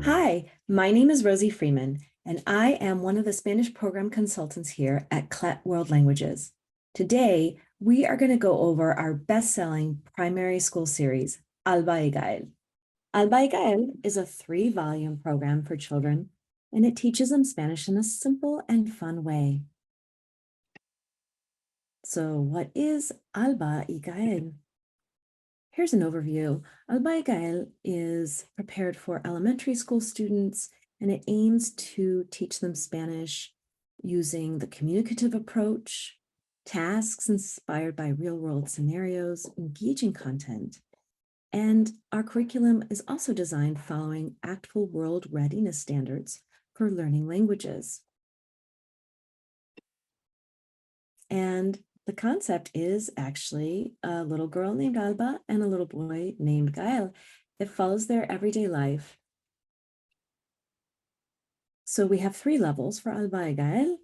Hi, my name is Rosie Freeman, and I am one of the Spanish program consultants here at CLET World Languages. Today, we are going to go over our best-selling primary school series, ALBA Y GAEL. ALBA Y GAEL is a 3-volume program for children, and it teaches them Spanish in a simple and fun way. So what is ALBA Y GAEL? Here's an overview. ALBA Y GAEL is prepared for elementary school students, and it aims to teach them Spanish using the communicative approach, tasks inspired by real-world scenarios, engaging content. And our curriculum is also designed following actual world readiness standards for learning languages. And the concept is actually a little girl named Alba and a little boy named Gael. It follows their everyday life. So we have 3 levels for Alba y Gael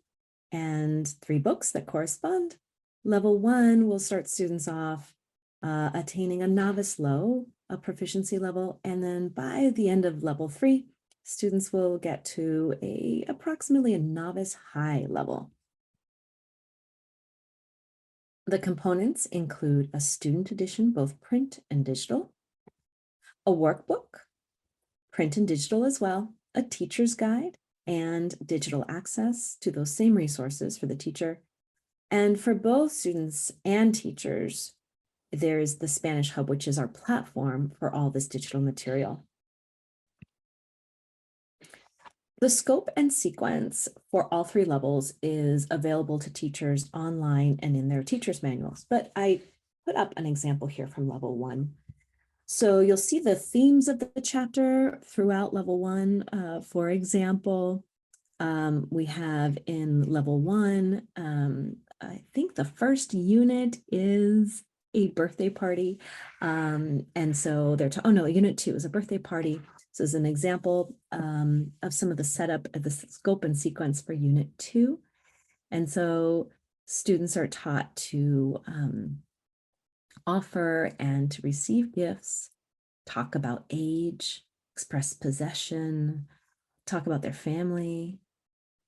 and 3 books that correspond. Level 1 will start students off attaining a novice low, a proficiency level, and then by the end of level 3, students will get to approximately a novice high level. The components include a student edition, both print and digital, a workbook, print and digital as well, a teacher's guide, and digital access to those same resources for the teacher. And for both students and teachers, there is the Spanish Hub, which is our platform for all this digital material. The scope and sequence for all 3 levels is available to teachers online and in their teacher's manuals, but I put up an example here from level 1. So you'll see the themes of the chapter throughout level 1. For example, we have in level 1, I think the first unit is a birthday party. And so unit 2 is a birthday party. So as an example of some of the setup of the scope and sequence for unit 2. And so students are taught to offer and to receive gifts, talk about age, express possession, talk about their family,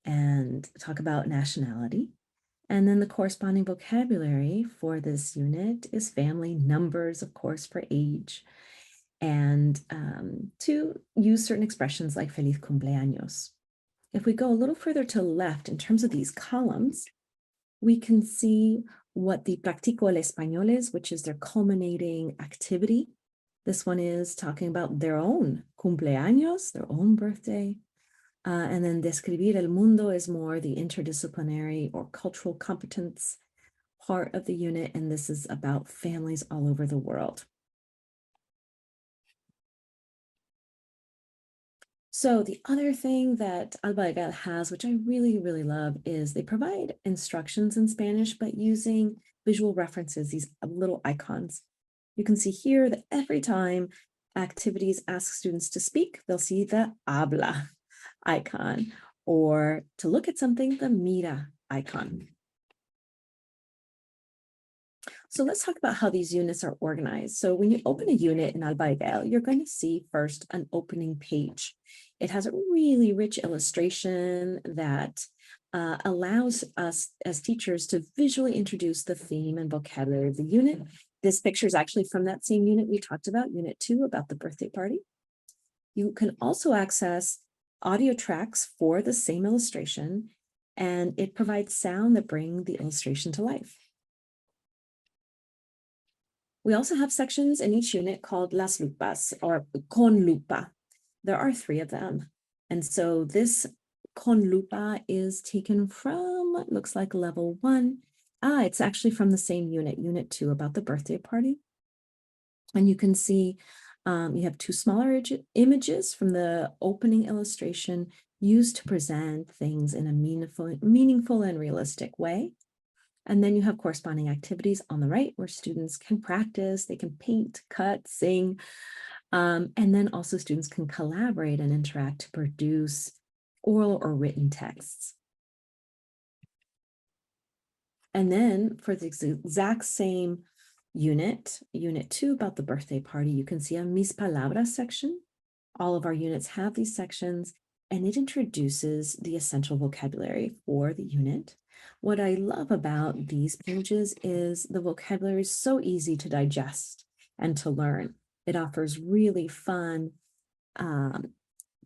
and talk about nationality. And then the corresponding vocabulary for this unit is family, numbers, of course, for age, and to use certain expressions like feliz cumpleaños. If we go a little further to the left in terms of these columns, we can see what the Practico el Español is, which is their culminating activity. This one is talking about their own cumpleaños, their own birthday. And then Describir el Mundo is more the interdisciplinary or cultural competence part of the unit, and this is about families all over the world. So the other thing that ALBA Y GAEL has, which I really, really love, is they provide instructions in Spanish, but using visual references, these little icons. You can see here that every time activities ask students to speak, they'll see the habla icon, or to look at something, the mira icon. So let's talk about how these units are organized. So when you open a unit in ALBA Y GAEL, you're going to see first an opening page. It has a really rich illustration that allows us as teachers to visually introduce the theme and vocabulary of the unit. This picture is actually from that same unit we talked about, unit 2, about the birthday party. You can also access audio tracks for the same illustration, and it provides sound that bring the illustration to life. We also have sections in each unit called las lupas or con lupa. There are 3 of them. And so this con lupa is taken from, it looks like level 1. It's actually from the same unit, unit 2, about the birthday party. And you can see you have 2 smaller images from the opening illustration used to present things in a meaningful and realistic way. And then you have corresponding activities on the right where students can practice, they can paint, cut, sing, and then also students can collaborate and interact to produce oral or written texts. And then for the exact same unit 2 about the birthday party, you can see a Mis Palabras section All of our units have these sections, and it introduces the essential vocabulary for the unit. What I love about these pages is the vocabulary is so easy to digest and to learn. It offers really fun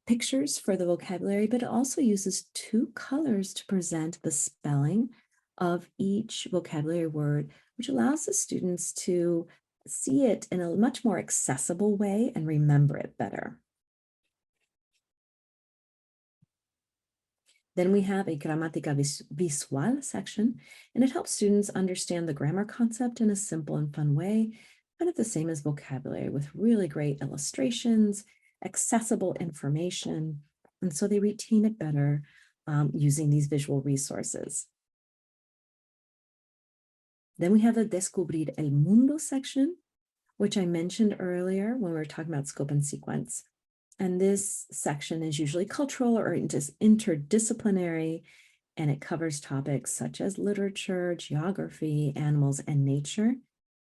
pictures for the vocabulary, but it also uses two colors to present the spelling of each vocabulary word, which allows the students to see it in a much more accessible way and remember it better. Then we have a gramática visual section, and it helps students understand the grammar concept in a simple and fun way, kind of the same as vocabulary, with really great illustrations, accessible information, and so they retain it better using these visual resources. Then we have the Descubrir el Mundo section, which I mentioned earlier when we were talking about scope and sequence. And this section is usually cultural or interdisciplinary, and it covers topics such as literature, geography, animals, and nature.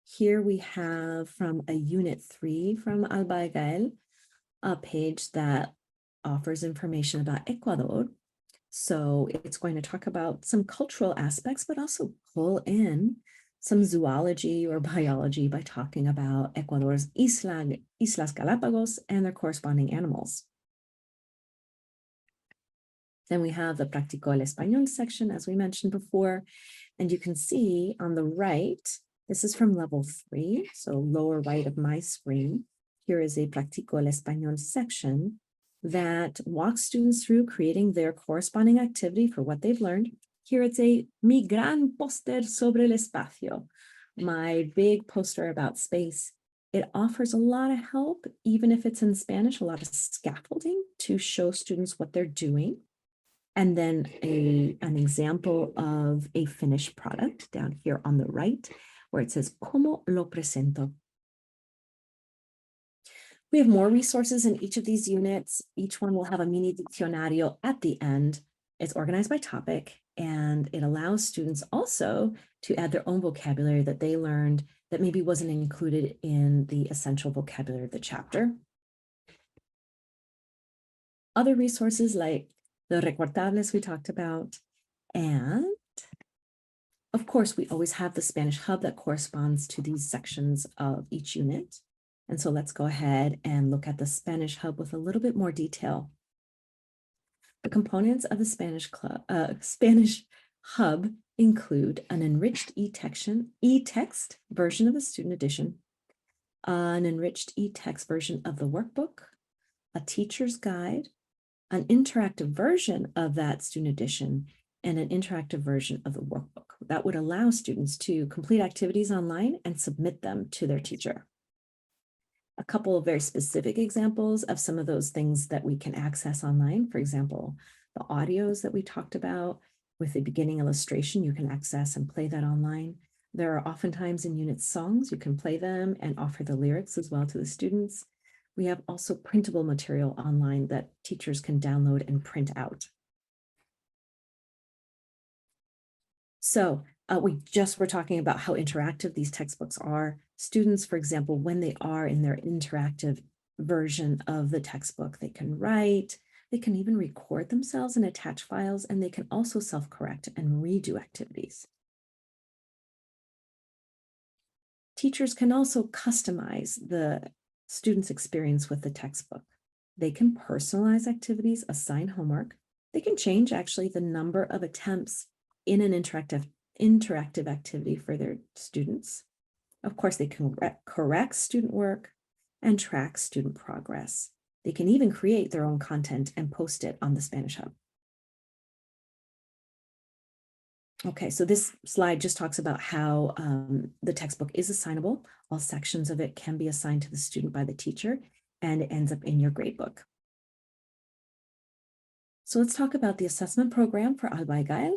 Here we have from a Unit 3 from ALBA Y GAEL, a page that offers information about Ecuador. So it's going to talk about some cultural aspects, but also pull in some zoology or biology by talking about Ecuador's Islas Galapagos and their corresponding animals. Then we have the Practicó el Español section, as we mentioned before, and you can see on the right, this is from level 3, so lower right of my screen. Here is a Practicó el Español section that walks students through creating their corresponding activity for what they've learned. Here it's a Mi gran póster sobre el espacio, my big poster about space. It offers a lot of help, even if it's in Spanish, a lot of scaffolding to show students what they're doing. And then an example of a finished product down here on the right, where it says, ¿Cómo lo presento? We have more resources in each of these units. Each one will have a mini diccionario at the end. It's organized by topic, and it allows students also to add their own vocabulary that they learned that maybe wasn't included in the essential vocabulary of the chapter. Other resources like the recortables we talked about, and of course, we always have the Spanish hub that corresponds to these sections of each unit. And so let's go ahead and look at the Spanish hub with a little bit more detail. The components of the Spanish hub include an enriched e-text version of the student edition, an enriched e-text version of the workbook, a teacher's guide, an interactive version of that student edition, and an interactive version of the workbook that would allow students to complete activities online and submit them to their teacher. A couple of very specific examples of some of those things that we can access online. For example, the audios that we talked about with the beginning illustration, you can access and play that online. There are oftentimes in unit songs, you can play them and offer the lyrics as well to the students. We have also printable material online that teachers can download and print out. So we just were talking about how interactive these textbooks are. Students, for example, when they are in their interactive version of the textbook, they can write, they can even record themselves and attach files, and they can also self-correct and redo activities. Teachers can also customize the student's experience with the textbook. They can personalize activities, assign homework. They can change actually the number of attempts in an interactive activity for their students. Of course, they can correct student work and track student progress. They can even create their own content and post it on the Spanish Hub. Okay, so this slide just talks about how the textbook is assignable. All sections of it can be assigned to the student by the teacher, and it ends up in your gradebook. So let's talk about the assessment program for ALBA Y GAEL.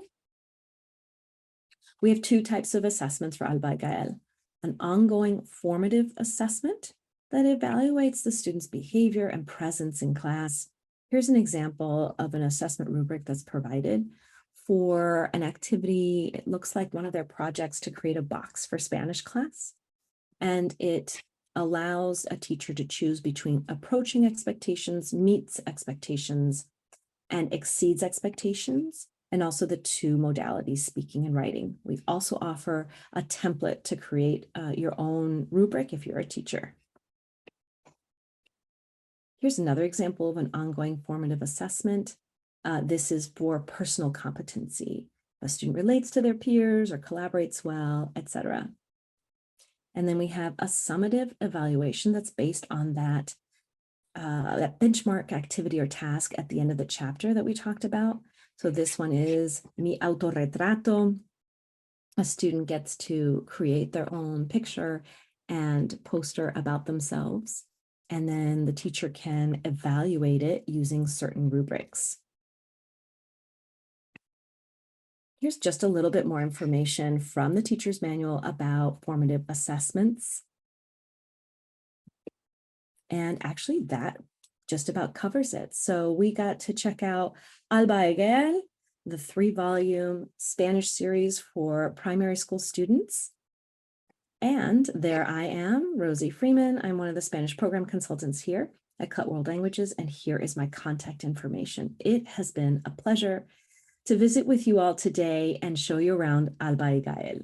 We have two types of assessments for ALBA Y GAEL. An ongoing formative assessment that evaluates the student's behavior and presence in class. Here's an example of an assessment rubric that's provided for an activity. It looks like one of their projects to create a box for Spanish class. And it allows a teacher to choose between approaching expectations, meets expectations, and exceeds expectations, and also the two modalities, speaking and writing. We also offer a template to create your own rubric if you're a teacher. Here's another example of an ongoing formative assessment. This is for personal competency. A student relates to their peers or collaborates well, etc. And then we have a summative evaluation that's based on that benchmark activity or task at the end of the chapter that we talked about. So this one is mi autorretrato. A student gets to create their own picture and poster about themselves, and then the teacher can evaluate it using certain rubrics. Here's just a little bit more information from the teacher's manual about formative assessments. And actually that just about covers it. So we got to check out ALBA Y GAEL, the 3-volume Spanish series for primary school students. And there I am, Rosie Freeman. I'm one of the Spanish program consultants here at Cut World Languages, and here is my contact information. It has been a pleasure to visit with you all today and show you around ALBA Y GAEL.